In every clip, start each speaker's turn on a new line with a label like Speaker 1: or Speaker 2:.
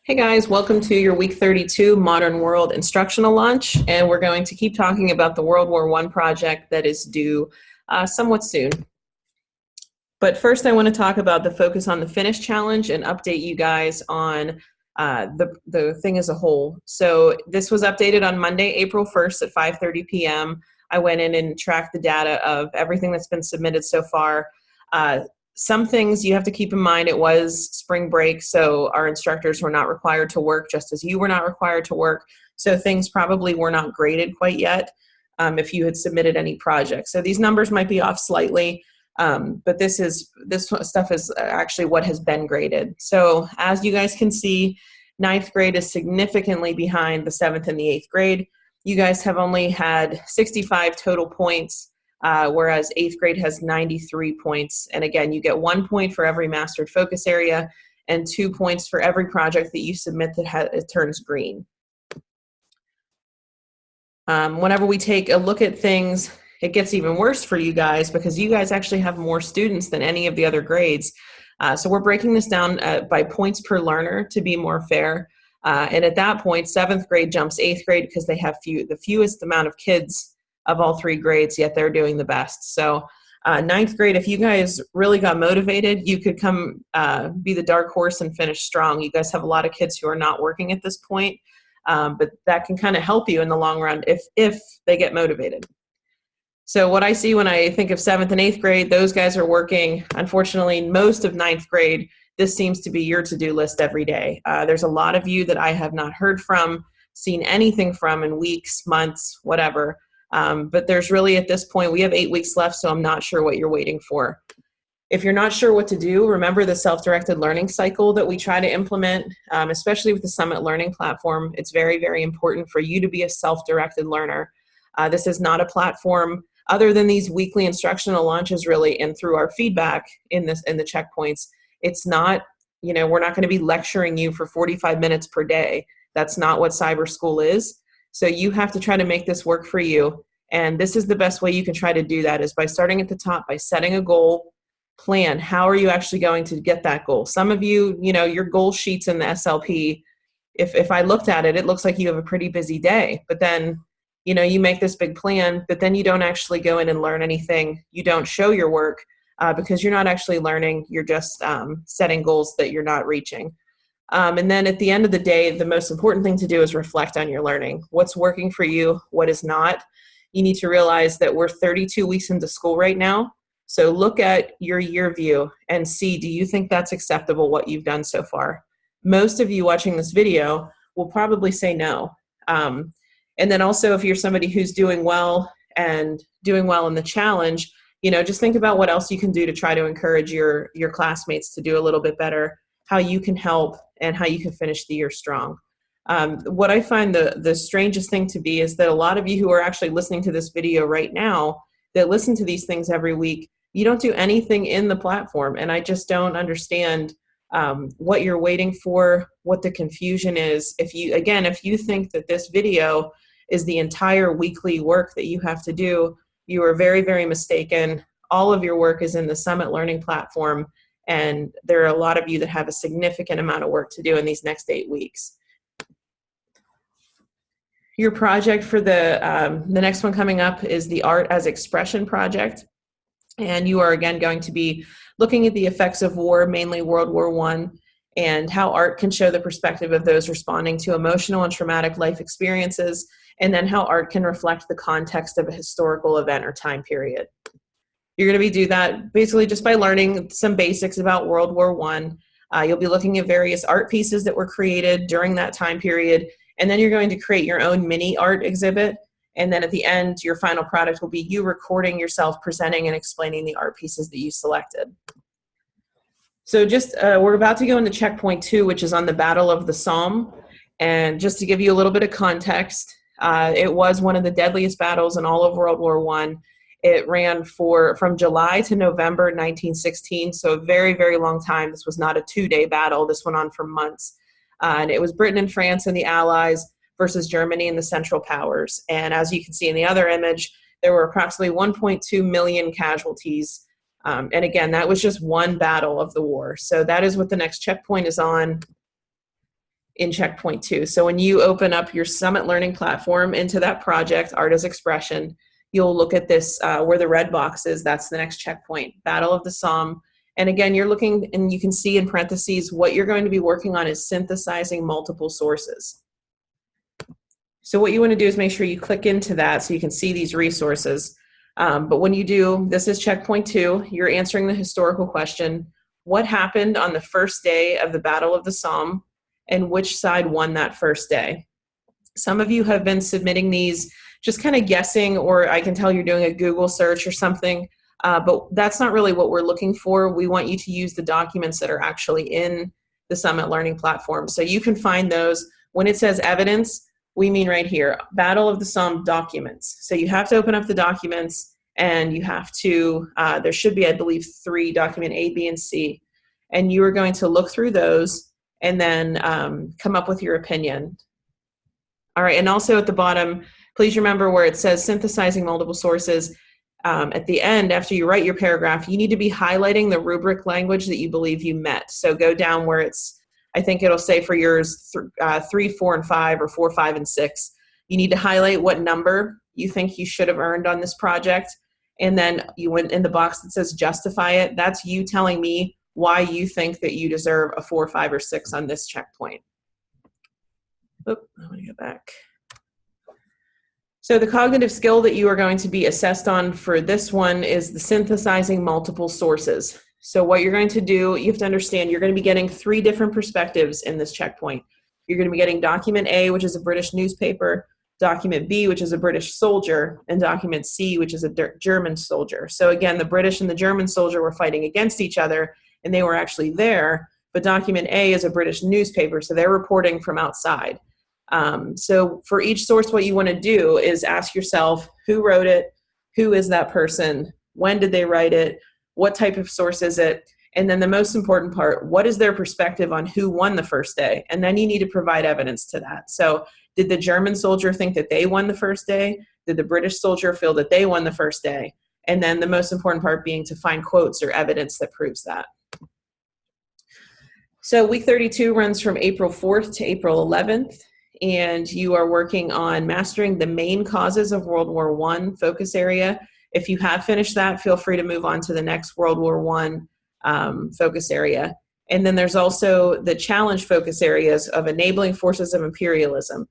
Speaker 1: Hey guys, welcome to your week 32 Modern World instructional lunch, and we're going to keep talking about the World War I project that is due somewhat soon. But first I want to talk about the Focus on the Finish challenge and update you guys on the thing as a whole. So this was updated on Monday, April 1st at 5:30 p.m. I went in and tracked the data of everything that's been submitted so far. Some things you have to keep in mind: it was spring break, so our instructors were not required to work, just as you were not required to work. So things probably were not graded quite yet if you had submitted any projects. So these numbers might be off slightly, but this stuff is actually what has been graded. So as you guys can see, ninth grade is significantly behind the 7th and the 8th grade. You guys have only had 65 total points, whereas 8th grade has 93 points. And again, you get 1 point for every mastered focus area and 2 points for every project that you submit that it turns green. Whenever we take a look at things, it gets even worse for you guys because you guys actually have more students than any of the other grades. So we're breaking this down by points per learner to be more fair. And at that point, 7th grade jumps 8th grade because they have the fewest amount of kids of all 3 grades, yet they're doing the best. So 9th grade, if you guys really got motivated, you could come be the dark horse and finish strong. You guys have a lot of kids who are not working at this point, but that can kind of help you in the long run if they get motivated. So what I see when I think of 7th and 8th grade, those guys are working. Unfortunately, most of 9th grade, this seems to be your to-do list every day. There's a lot of you that I have not heard from, seen anything from in weeks, months, whatever. But there's really, at this point, we have 8 weeks left, so I'm not sure what you're waiting for. If you're not sure what to do, remember the self-directed learning cycle that we try to implement, especially with the Summit Learning Platform. It's very, very important for you to be a self-directed learner. This is not a platform other than these weekly instructional launches, really, and through our feedback in the checkpoints. It's not, we're not going to be lecturing you for 45 minutes per day. That's not what cyber school is. So you have to try to make this work for you. And this is the best way you can try to do that, is by starting at the top, by setting a goal, plan. How are you actually going to get that goal? Some of you, your goal sheets in the SLP, if I looked at it, it looks like you have a pretty busy day. But then, you make this big plan, but then you don't actually go in and learn anything. You don't show your work because you're not actually learning. You're just setting goals that you're not reaching. And then at the end of the day, the most important thing to do is reflect on your learning. What's working for you? What is not? You need to realize that we're 32 weeks into school right now. So look at your year view and see, do you think that's acceptable, what you've done so far? Most of you watching this video will probably say no. And then also, if you're somebody who's doing well and doing well in the challenge, just think about what else you can do to try to encourage your classmates to do a little bit better, how you can help, and how you can finish the year strong. What I find the strangest thing to be is that a lot of you who are actually listening to this video right now, that listen to these things every week, you don't do anything in the platform. And I just don't understand what you're waiting for, what the confusion is. If you think that this video is the entire weekly work that you have to do, you are very, very mistaken. All of your work is in the Summit Learning Platform, and there are a lot of you that have a significant amount of work to do in these next 8 weeks. Your project for the next one coming up is the Art as Expression project. And you are again going to be looking at the effects of war, mainly World War I, and how art can show the perspective of those responding to emotional and traumatic life experiences, and then how art can reflect the context of a historical event or time period. You're going to do that basically just by learning some basics about World War I. You'll be looking at various art pieces that were created during that time period, and then you're going to create your own mini art exhibit. And then at the end, your final product will be you recording yourself presenting and explaining the art pieces that you selected. So we're about to go into checkpoint 2, which is on the Battle of the Somme. And just to give you a little bit of context, it was one of the deadliest battles in all of World War I. It ran from July to November 1916, so a very, very long time. This was not a 2-day battle. This went on for months. And it was Britain and France and the Allies versus Germany and the Central Powers. And as you can see in the other image, there were approximately 1.2 million casualties. And again, that was just one battle of the war. So that is what the next checkpoint is on. in checkpoint 2. So when you open up your Summit Learning Platform into that project, Art as Expression, you'll look at this where the red box is. That's the next checkpoint, Battle of the Somme. And again, you're looking, and you can see in parentheses, what you're going to be working on is synthesizing multiple sources. So what you want to do is make sure you click into that so you can see these resources. But when you do, this is checkpoint 2, you're answering the historical question, what happened on the first day of the Battle of the Somme, and which side won that first day? Some of you have been submitting these just kind of guessing, or I can tell you're doing a Google search or something, but that's not really what we're looking for. We want you to use the documents that are actually in the Summit Learning Platform. So you can find those. When it says evidence, we mean right here, Battle of the Somme documents. So you have to open up the documents, and you have to, there should be, I believe, 3, document A, B, and C. And you are going to look through those and then come up with your opinion. All right, and also at the bottom, please remember where it says synthesizing multiple sources. At the end, after you write your paragraph, you need to be highlighting the rubric language that you believe you met. So go down where it's, I think it'll say for yours 3, 4, and 5, or 4, 5, and 6. You need to highlight what number you think you should have earned on this project. And then you went in the box that says justify it. That's you telling me why you think that you deserve a 4, 5, or 6 on this checkpoint. Oop, I'm going to go back. So the cognitive skill that you are going to be assessed on for this one is the synthesizing multiple sources. So what you're going to do, you have to understand, you're going to be getting 3 different perspectives in this checkpoint. You're going to be getting document A, which is a British newspaper, document B, which is a British soldier, and document C, which is a German soldier. So again, the British and the German soldier were fighting against each other, and they were actually there, but document A is a British newspaper, so they're reporting from outside. So for each source, what you want to do is ask yourself, who wrote it? Who is that person? When did they write it? What type of source is it? And then the most important part, what is their perspective on who won the first day? And then you need to provide evidence to that. So did the German soldier think that they won the first day? Did the British soldier feel that they won the first day? And then the most important part being to find quotes or evidence that proves that. So week 32 runs from April 4th to April 11th. And you are working on mastering the main causes of World War I focus area. If you have finished that, feel free to move on to the next World War I focus area. And then there's also the challenge focus areas of enabling forces of imperialism.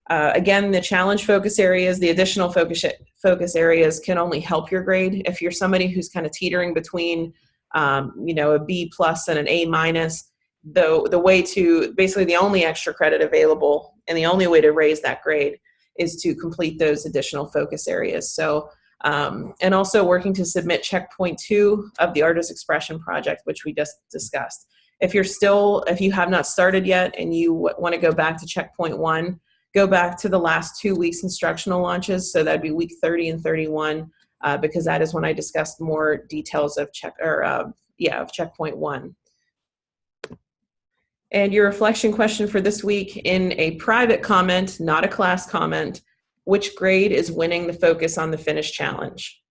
Speaker 1: Again, the challenge focus areas, the additional focus areas can only help your grade. If you're somebody who's kind of teetering between, a B+ and an A-, the way to, basically the only extra credit available and the only way to raise that grade is to complete those additional focus areas. So, and also working to submit checkpoint 2 of the Art as Expression project, which we just discussed. If you have not started yet and you want to go back to checkpoint 1, go back to the last 2 weeks instructional launches. So that'd be week 30 and 31, because that is when I discussed more details of checkpoint 1. And your reflection question for this week, in a private comment, not a class comment, which grade is winning the focus on the Finnish challenge?